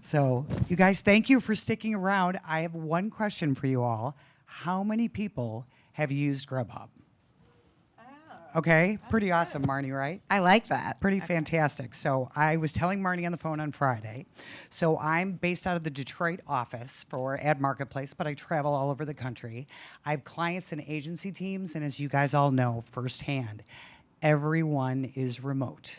So you guys, thank you for sticking around. I have one question for you all. How many people have used GrubHub? Okay, pretty awesome, Marnie, right? I like that. Pretty fantastic. So I was telling Marnie on the phone on Friday. So I'm based out of the Detroit office for adMarketplace, but I travel all over the country. I have clients and agency teams, and as you guys all know firsthand, everyone is remote.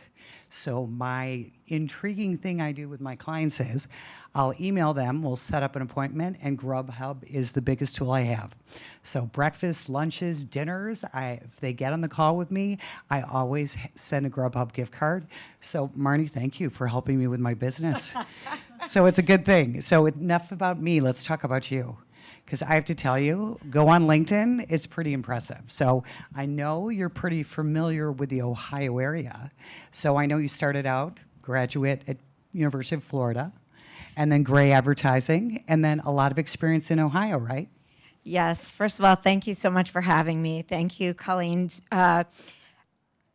So my intriguing thing I do with my clients is I'll email them, we'll set up an appointment, and GrubHub is the biggest tool I have. So breakfast, lunches, dinners, if they get on the call with me, I always send a GrubHub gift card. So Marnie, thank you for helping me with my business. So it's a good thing. So enough about me, let's talk about you. Because I have to tell you, go on LinkedIn, it's pretty impressive. So I know you're pretty familiar with the Ohio area. So I know you started out graduate at University of Florida, and then Gray Advertising, and then a lot of experience in Ohio, right? Yes. First of all, thank you so much for having me. Thank you, Colleen.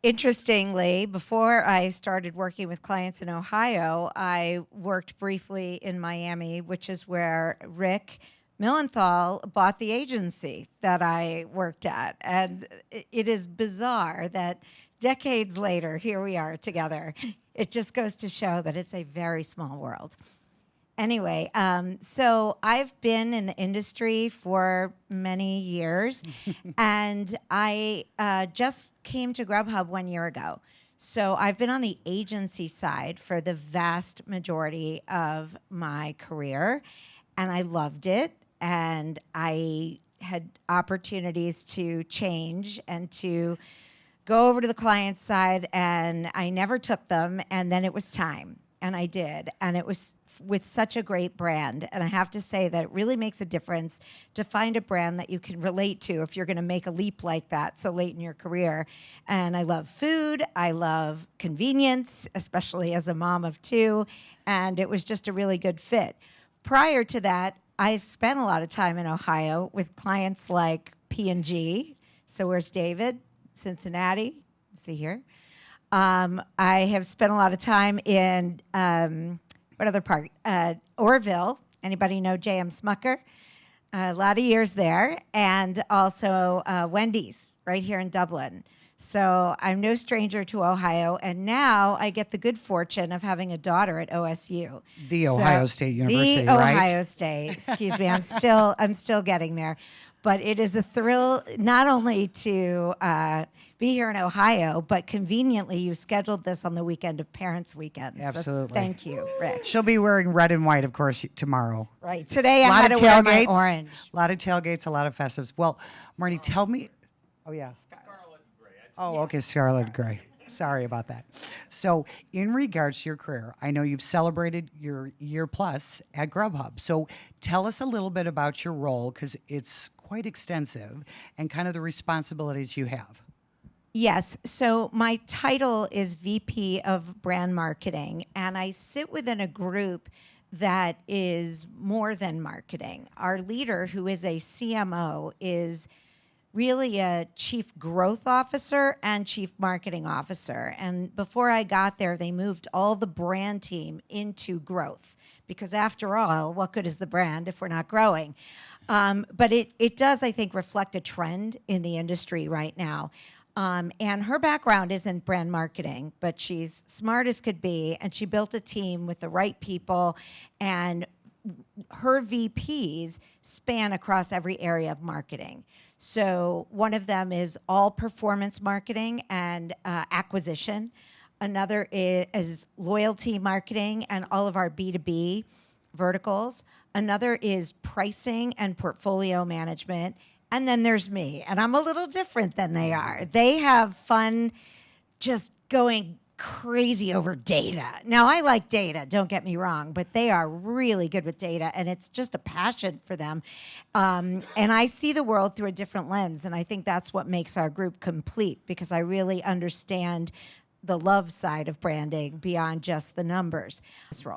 Interestingly, before I started working with clients in Ohio, I worked briefly in Miami, which is where Rick Millenthal bought the agency that I worked at. And it is bizarre that decades later, here we are together. It just goes to show that it's a very small world. Anyway, so I've been in the industry for many years, and I just came to GrubHub 1 year ago. So I've been on the agency side for the vast majority of my career, and I loved it. And I had opportunities to change and to go over to the client side, and I never took them. And then it was time, and I did. And it was with such a great brand. And I have to say that it really makes a difference to find a brand that you can relate to if you're going to make a leap like that so late in your career. And I love food. I love convenience, especially as a mom of two. And it was just a really good fit. Prior to that, I've spent a lot of time in Ohio with clients like P&G. So where's David? Cincinnati. Is he here? I have spent a lot of time in, what other part? Orville. Anybody know J.M. Smucker? A lot of years there. And also Wendy's right here in Dublin. So I'm no stranger to Ohio, and now I get the good fortune of having a daughter at OSU. The Ohio State University, the right? Ohio State. Excuse me, I'm still getting there, but it is a thrill not only to be here in Ohio, but conveniently you scheduled this on the weekend of Parents' Weekend. Absolutely. So thank you, Rick. She'll be wearing red and white, of course, tomorrow. Right. Today I had to wear my orange. A lot of tailgates, a lot of festives. Well, Marnie, tell me. Oh yeah. Oh, okay, Scarlet Gray. Sorry about that. So in regards to your career, I know you've celebrated your year plus at GrubHub. So tell us a little bit about your role, because it's quite extensive, and kind of the responsibilities you have. Yes. So my title is VP of Brand Marketing, and I sit within a group that is more than marketing. Our leader, who is a CMO, is really a chief growth officer and chief marketing officer. And before I got there, they moved all the brand team into growth, because after all, what good is the brand if we're not growing? But it does, I think, reflect a trend in the industry right now. And her background isn't brand marketing, but she's smart as could be, and she built a team with the right people, and her VPs span across every area of marketing. So one of them is all performance marketing and acquisition. Another is loyalty marketing and all of our B2B verticals. Another is pricing and portfolio management. And then there's me, and I'm a little different than they are. They have fun just going crazy over data. Now, I like data, don't get me wrong, but they are really good with data, and it's just a passion for them. And I see the world through a different lens, and I think that's what makes our group complete, because I really understand the love side of branding beyond just the numbers.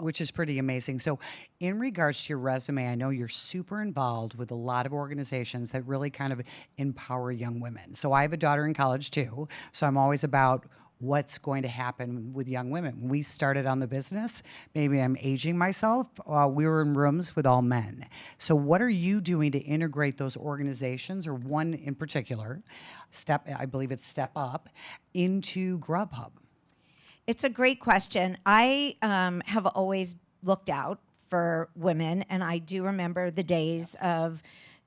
Which is pretty amazing. So in regards to your resume, I know you're super involved with a lot of organizations that really kind of empower young women. So I have a daughter in college too, so I'm always about what's going to happen with young women. When we started on the business, maybe I'm aging myself, we were in rooms with all men. So what are you doing to integrate those organizations, or one in particular, I believe it's Step Up, into GrubHub? It's a great question. I have always looked out for women, and I do remember the days of,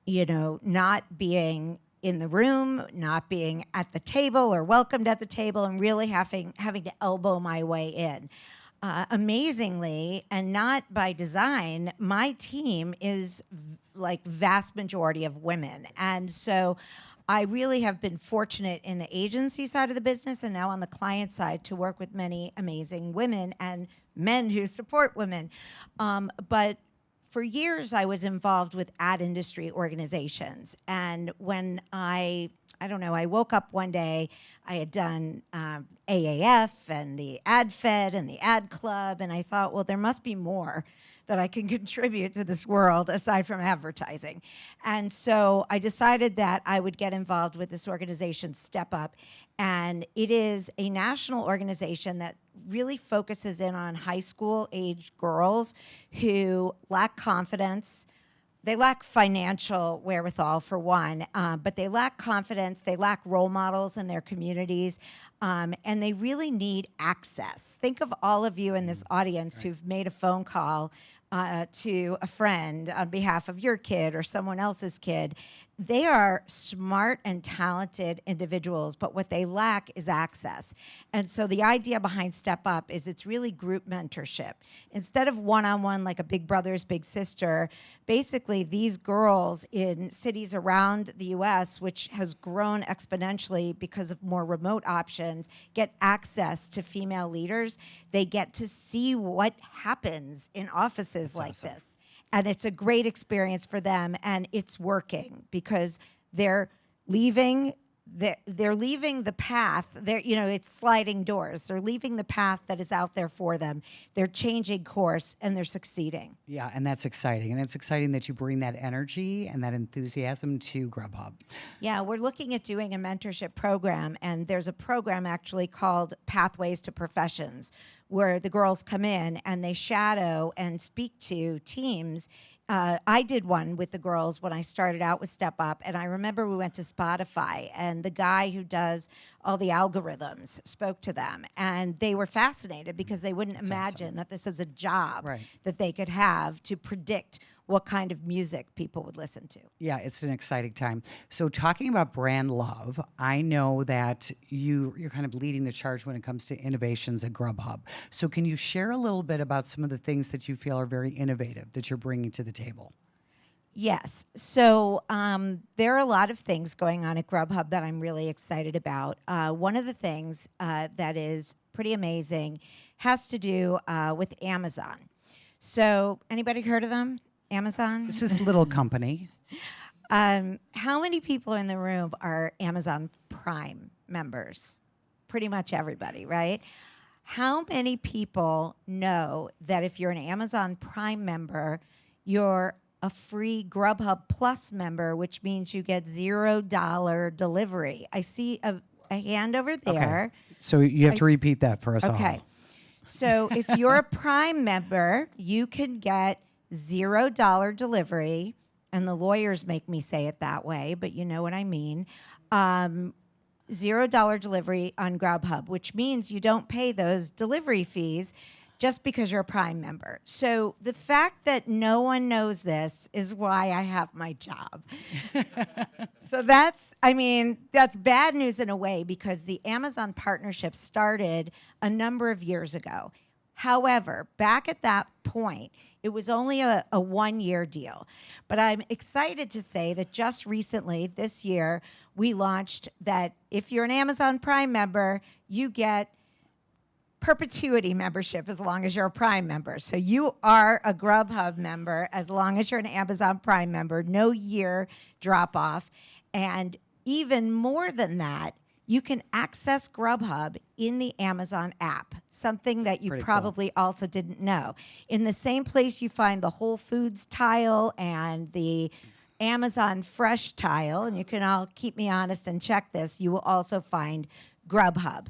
not being in the room, not being at the table or welcomed at the table, and really having to elbow my way in. Amazingly, and not by design, my team is like vast majority of women. And so I really have been fortunate in the agency side of the business and now on the client side to work with many amazing women and men who support women. But for years, I was involved with ad industry organizations. And when I woke up one day, I had done AAF and the Ad Fed and the Ad Club, and I thought, well, there must be more that I can contribute to this world aside from advertising. And so I decided that I would get involved with this organization, Step Up. And it is a national organization that really focuses in on high school age girls who lack confidence. They lack financial wherewithal, for one, but they lack confidence. They lack role models in their communities, and they really need access. Think of all of you in this audience who've made a phone call to a friend on behalf of your kid or someone else's kid. They are smart and talented individuals, but what they lack is access. And so the idea behind Step Up is it's really group mentorship. Instead of one-on-one like a big brother's big sister, basically these girls in cities around the US, which has grown exponentially because of more remote options, get access to female leaders. They get to see what happens in offices like this. And it's a great experience for them, and it's working because they're leaving the path. It's sliding doors. They're leaving the path that is out there for them. They're changing course, and they're succeeding. Yeah, and that's exciting. And it's exciting that you bring that energy and that enthusiasm to GrubHub. Yeah, we're looking at doing a mentorship program, and there's a program actually called Pathways to Professions, where the girls come in and they shadow and speak to teams. I did one with the girls when I started out with Step Up, and I remember we went to Spotify, and the guy who does all the algorithms spoke to them, and they were fascinated because they wouldn't imagine that this is a job that they could have to predict what kind of music people would listen to. Yeah, it's an exciting time. So talking about brand love, I know that you're kind of leading the charge when it comes to innovations at GrubHub. So can you share a little bit about some of the things that you feel are very innovative that you're bringing to the table? Yes. So there are a lot of things going on at GrubHub that I'm really excited about. One of the things that is pretty amazing has to do with Amazon. So anybody heard of them? Amazon? It's this little company. How many people in the room are Amazon Prime members? Pretty much everybody, right? How many people know that if you're an Amazon Prime member, you're a free GrubHub Plus member, which means you get $0 delivery? I see a hand over there. Okay. So you have to repeat that for us all. Okay. So if you're a Prime member, you can get $0 delivery, and the lawyers make me say it that way, but you know what I mean. $0 delivery on GrubHub, which means you don't pay those delivery fees just because you're a Prime member. So the fact that no one knows this is why I have my job. So that's bad news in a way, because the Amazon partnership started a number of years ago. However, back at that point, it was only a one-year deal. But I'm excited to say that just recently, this year, we launched that if you're an Amazon Prime member, you get perpetuity membership as long as you're a Prime member. So you are a GrubHub member as long as you're an Amazon Prime member, no year drop off. And even more than that, you can access GrubHub in the Amazon app, something that you probably also didn't know. In the same place you find the Whole Foods tile and the Amazon Fresh tile, and you can all keep me honest and check this, you will also find GrubHub.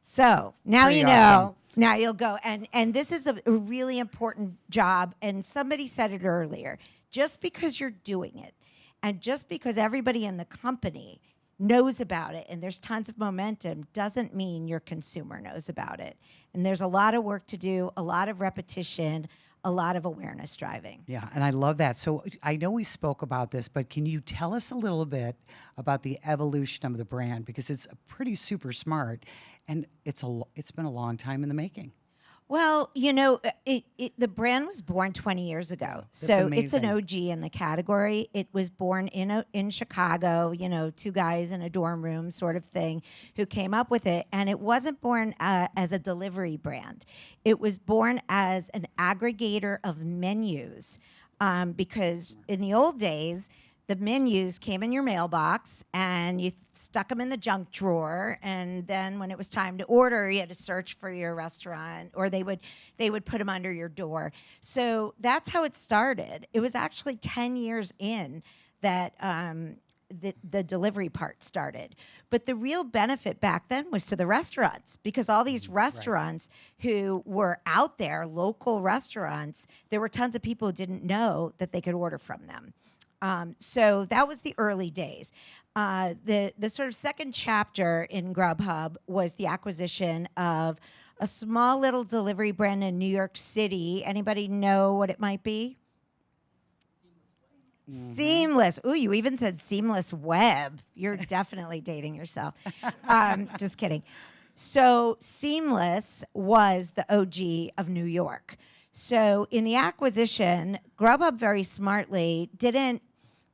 So now Pretty you know. awesome. Now you'll go. And this is a really important job. And somebody said it earlier. Just because you're doing it, and just because everybody in the company knows about it and there's tons of momentum, doesn't mean your consumer knows about it. And there's a lot of work to do, a lot of repetition, a lot of awareness driving. Yeah, and I love that. So I know we spoke about this, but can you tell us a little bit about the evolution of the brand? Because it's pretty super smart, and it's been a long time in the making. Well, you know, the brand was born 20 years ago. That's So it's an amazing. OG in the category. It was born in Chicago, you know, two guys in a dorm room sort of thing who came up with it. And it wasn't born as a delivery brand. It was born as an aggregator of menus because in the old days, the menus came in your mailbox and you stuck them in the junk drawer, and then when it was time to order, you had to search for your restaurant, or they would put them under your door. So that's how it started. It was actually 10 years in that the delivery part started. But the real benefit back then was to the restaurants, because all these restaurants who were out there, local restaurants, there were tons of people who didn't know that they could order from them. So that was the early days. The sort of second chapter in GrubHub was the acquisition of a small little delivery brand in New York City. Anybody know what it might be? Seamless. Ooh, you even said Seamless Web. You're definitely dating yourself. Just kidding. So Seamless was the OG of New York. So in the acquisition, GrubHub very smartly didn't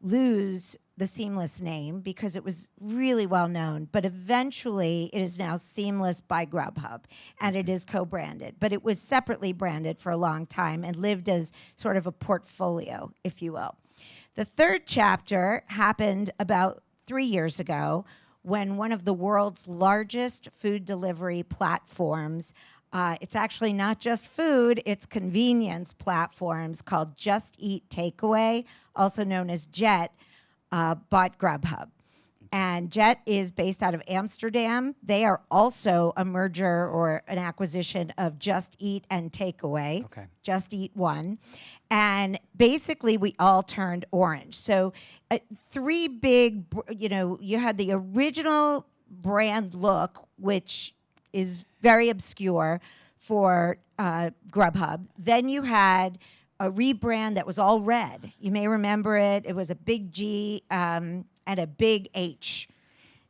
lose the Seamless name because it was really well known, but eventually it is now Seamless by GrubHub, and it is co-branded. But it was separately branded for a long time and lived as sort of a portfolio, if you will. The third chapter happened about 3 years ago when one of the world's largest food delivery platforms, it's actually not just food, it's convenience platforms called Just Eat Takeaway, also known as Jet, bought GrubHub. And Jet is based out of Amsterdam. They are also a merger or an acquisition of Just Eat and Takeaway. Okay. Just Eat One. And basically, we all turned orange. So three big, you had the original brand look, which is very obscure for GrubHub. Then you had a rebrand that was all red. You may remember it. It was a big G and a big H.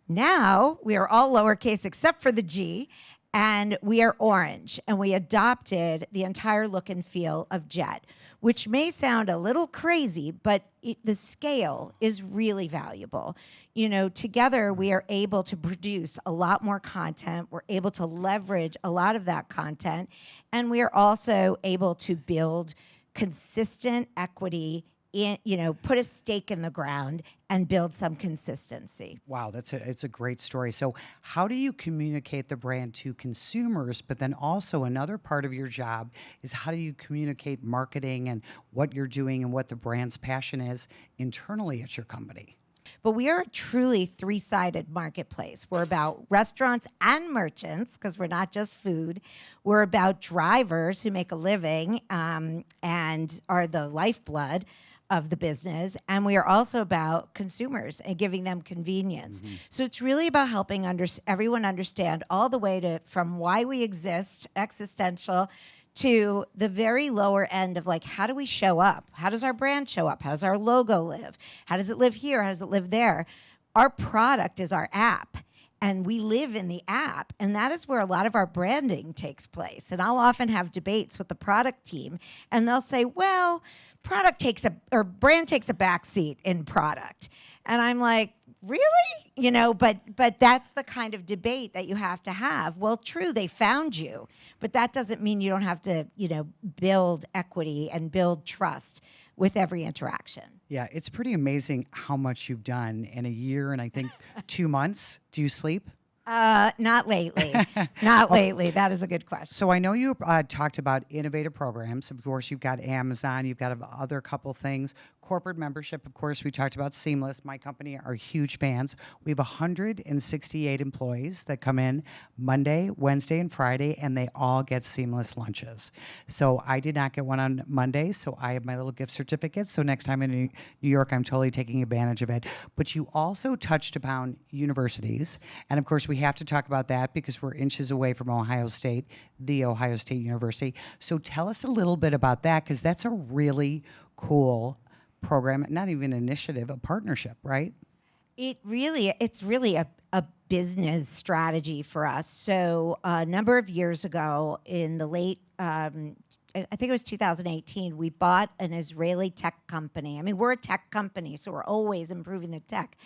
Now we are all lowercase except for the G, and we are orange. And we adopted the entire look and feel of Jet, which may sound a little crazy, but the scale is really valuable. You know, together we are able to produce a lot more content. We're able to leverage a lot of that content, and we are also able to build consistent equity in, put a stake in the ground and build some consistency. Wow, it's a great story. So how do you communicate the brand to consumers, but then also another part of your job is how do you communicate marketing and what you're doing and what the brand's passion is internally at your company? But we are a truly three-sided marketplace. We're about restaurants and merchants, because we're not just food. We're about drivers who make a living and are the lifeblood of the business. And we are also about consumers and giving them convenience. Mm-hmm. So it's really about helping everyone understand all the way from why we exist, existential, to the very lower end of like, how do we show up? How does our brand show up? How does our logo live? How does it live here? How does it live there? Our product is our app, and we live in the app, and that is where a lot of our branding takes place. And I'll often have debates with the product team, and they'll say, well, brand takes a back seat in product. And I'm like, really? But that's the kind of debate that you have to have. Well, true, they found you, but that doesn't mean you don't have to, build equity and build trust with every interaction. Yeah, it's pretty amazing how much you've done in a year and I think 2 months. Do you sleep? Not lately. Not lately. That is a good question. So I know you talked about innovative programs. Of course, you've got Amazon. You've got other couple things. Corporate membership, of course, we talked about Seamless. My company are huge fans. We have 168 employees that come in Monday, Wednesday, and Friday, and they all get Seamless lunches. So I did not get one on Monday, so I have my little gift certificate. So next time in New York, I'm totally taking advantage of it. But you also touched upon universities. And of course, we have to talk about that because we're inches away from Ohio State, the Ohio State University. So tell us a little bit about that because that's a really cool program, not even initiative, a partnership, right? It's really a business strategy for us. So a number of years ago in the late, I think it was 2018, we bought an Israeli tech company. I mean, we're a tech company, so we're always improving the tech.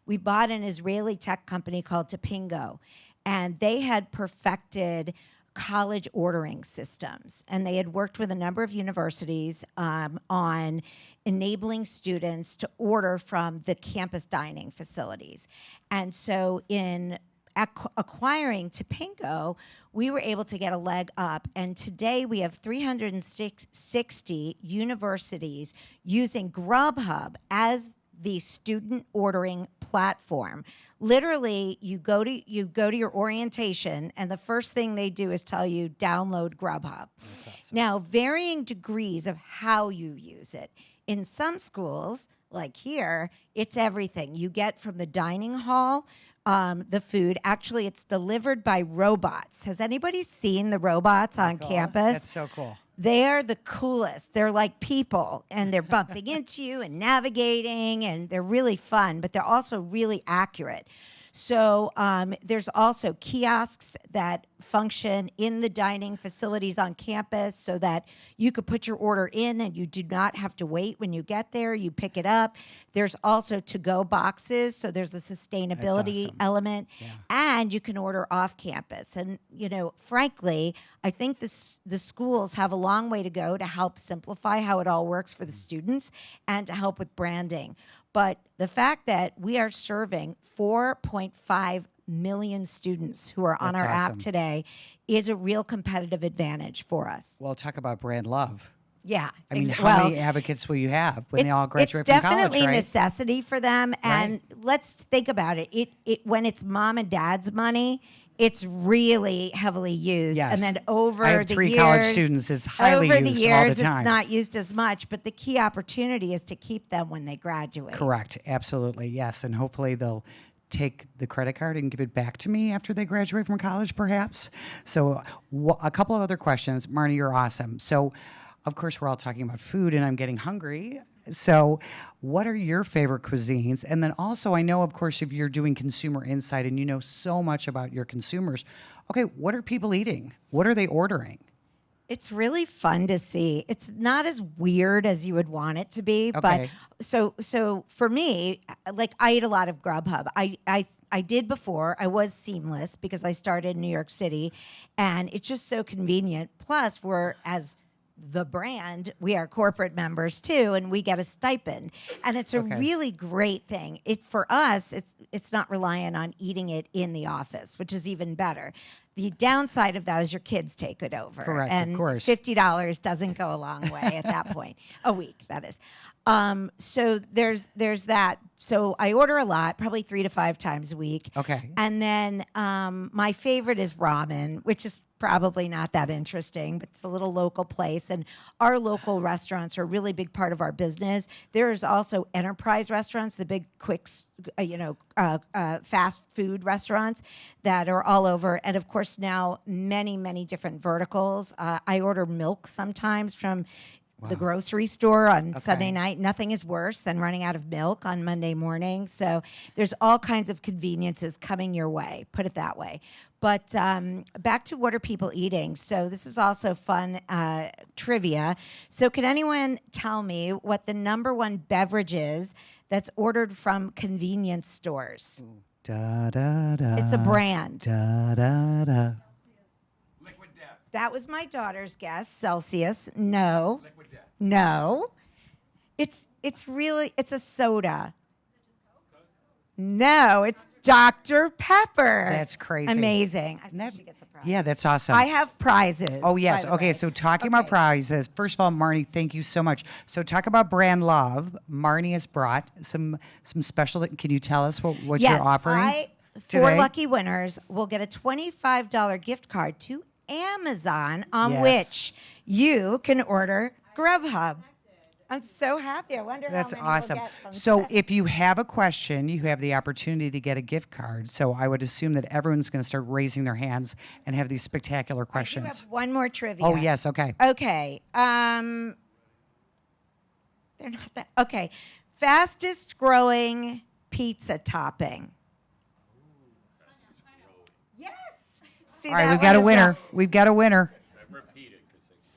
We bought an Israeli tech company called Topingo, and they had perfected college ordering systems. And they had worked with a number of universities on enabling students to order from the campus dining facilities. And so in acquiring Topingo, we were able to get a leg up. And today we have 360 universities using GrubHub as the student ordering platform. Literally, you go to your orientation, and the first thing they do is tell you download GrubHub. That's awesome. Now, varying degrees of how you use it. In some schools, like here, it's everything. You get from the dining hall the food. Actually, it's delivered by robots. Has anybody seen the robots on campus? That's so cool. They're the coolest. They're like people, and they're bumping into you and navigating, and they're really fun, but they're also really accurate. So there's also kiosks that function in the dining facilities on campus so that you could put your order in and you do not have to wait when you get there. You pick it up. There's also to-go boxes, so there's a sustainability element. Yeah. And you can order off campus. And, you know, frankly, I think the schools have a long way to go to help simplify how it all works for the students and to help with branding. But the fact that we are serving 4.5 million students who are on That's our app awesome. today is a real competitive advantage for us. Well, talk about brand love. Yeah. I mean, how many advocates will you have when they all graduate from college, It's definitely right? necessity for them. And let's think about it. It when it's mom and dad's money, it's really heavily used. Yes. And then over I have the 3 years, college students. It's highly over the used years, all the time. it's not used as much. But the key opportunity is to keep them when they graduate. Correct. Absolutely. Yes. And hopefully they'll take the credit card and give it back to me after they graduate from college, perhaps. So a couple of other questions. Marnie, you're awesome. So, of course, we're all talking about food, and I'm getting hungry. So what are your favorite cuisines? And then also, I know, of course, if you're doing consumer insight and you know so much about your consumers, okay, what are people eating? What are they ordering? It's really fun to see. It's not as weird as you would want it to be, Okay. but so for me, like I eat a lot of GrubHub. I did before. I was Seamless because I started in New York City, and it's just so convenient. Plus, we're as the brand, we are corporate members too, and we get a stipend, and it's a really great thing. For us, it's not reliant on eating it in the office, which is even better. The downside of that is your kids take it over. Correct, and of course. $50 doesn't go a long way at that point. A week, that is. So there's that. So I order a lot, probably 3 to 5 times a week. Okay. And then my favorite is ramen, which is probably not that interesting, but it's a little local place. And our local restaurants are a really big part of our business. There's also enterprise restaurants, the big quick, fast food restaurants that are all over. And of course, now many, many different verticals. I order milk sometimes from the grocery store on Sunday night. Nothing is worse than running out of milk on Monday morning. So there's all kinds of conveniences coming your way, put it that way. But back to what are people eating? So this is also fun trivia. So can anyone tell me what the number one beverage is that's ordered from convenience stores? Da, da, da, It's a brand. Da, da, da. Liquid Death. That was my daughter's guess. Celsius. No. Liquid Death. No. It's a soda. No, it's Dr. Pepper. That's crazy. Amazing. I Isn't that- think she gets a prize. Yeah, that's awesome. I have prizes. Oh, yes. by the Okay, way. so talking about Okay. prizes, first of all, Marnie, thank you so much. So talk about brand love. Marnie has brought some special, can you tell us what Yes, you're offering four today? lucky winners will get a $25 gift card to Amazon on Yes. which you can order GrubHub. I'm so happy. I wonder That's how many we'll awesome. get from So today. if you have a question, you have the opportunity to get a gift card. So I would assume that everyone's going to start raising their hands and have these spectacular I do questions. have one more trivia. Oh, yes. Okay. Okay. They're not that. Okay. Fastest growing pizza topping. Yes. See All right, that we've got a one as winner. well. We've got a winner.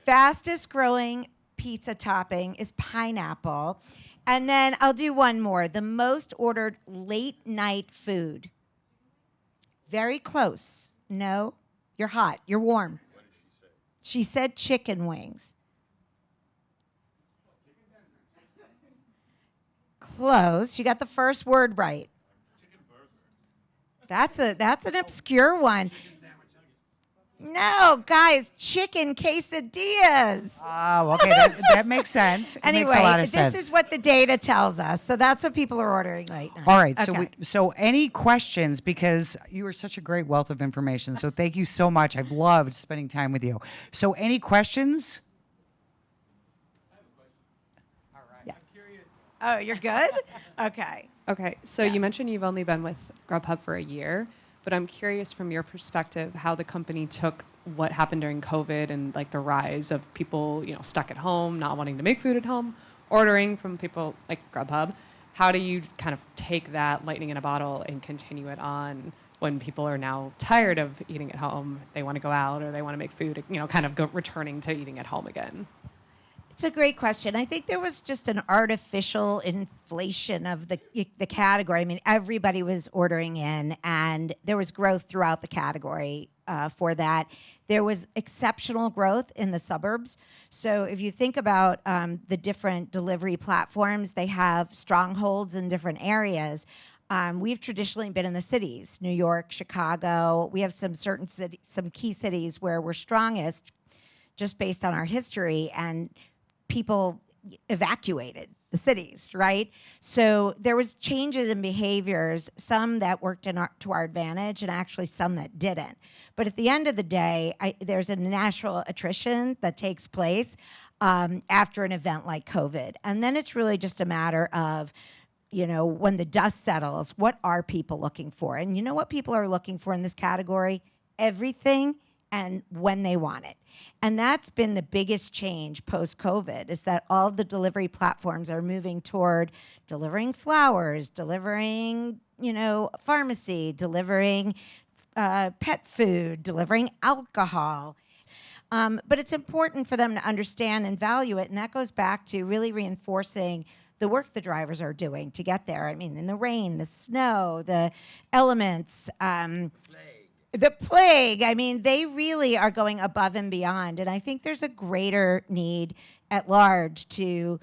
Fastest growing pizza topping is pineapple. And then I'll do one more. The most ordered late night food. Very close. No, you're hot. You're warm. What did she say? She said chicken wings. Close. You got the first word right. That's an obscure one. No, guys, chicken quesadillas. Oh, okay. That makes sense. It Anyway, makes a lot of this sense. is what the data tells us. So that's what people are ordering right now. All right. Okay. So any questions, because you are such a great wealth of information. So thank you so much. I've loved spending time with you. So any questions? Oh, you're good? Okay. Okay, so you mentioned you've only been with GrubHub for a year, but I'm curious from your perspective how the company took what happened during COVID and like the rise of people, stuck at home, not wanting to make food at home, ordering from people like GrubHub. How do you kind of take that lightning in a bottle and continue it on when people are now tired of eating at home, they want to go out or they want to make food, kind of returning to eating at home again? It's a great question. I think there was just an artificial inflation of the category. I mean, everybody was ordering in, and there was growth throughout the category for that. There was exceptional growth in the suburbs. So if you think about the different delivery platforms, they have strongholds in different areas. We've traditionally been in the cities, New York, Chicago. We have some key cities where we're strongest just based on our history, and people evacuated the cities, right? So there was changes in behaviors, some that worked to our advantage and actually some that didn't. But at the end of the day, there's a natural attrition that takes place after an event like COVID. And then it's really just a matter of, when the dust settles, what are people looking for? And you know what people are looking for in this category? Everything and when they want it. And that's been the biggest change post-COVID, is that all the delivery platforms are moving toward delivering flowers, delivering, pharmacy, delivering pet food, delivering alcohol. But it's important for them to understand and value it, and that goes back to really reinforcing the work the drivers are doing to get there. I mean, in the rain, the snow, the elements, the plague. I mean, they really are going above and beyond. And I think there's a greater need at large to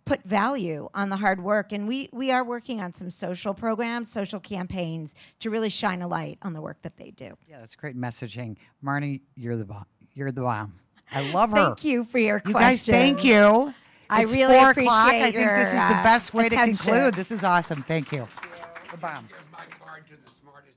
put value on the hard work. And we are working on some social programs, social campaigns to really shine a light on the work that they do. Yeah, that's great messaging. Marnie, you're the bomb. You're the bomb. I love her. Thank you for your You question. guys, thank you. I It's really 4 appreciate o'clock. I think your, this is the best way attention. to conclude. This is awesome. Thank you. The bomb. Give my card to the smartest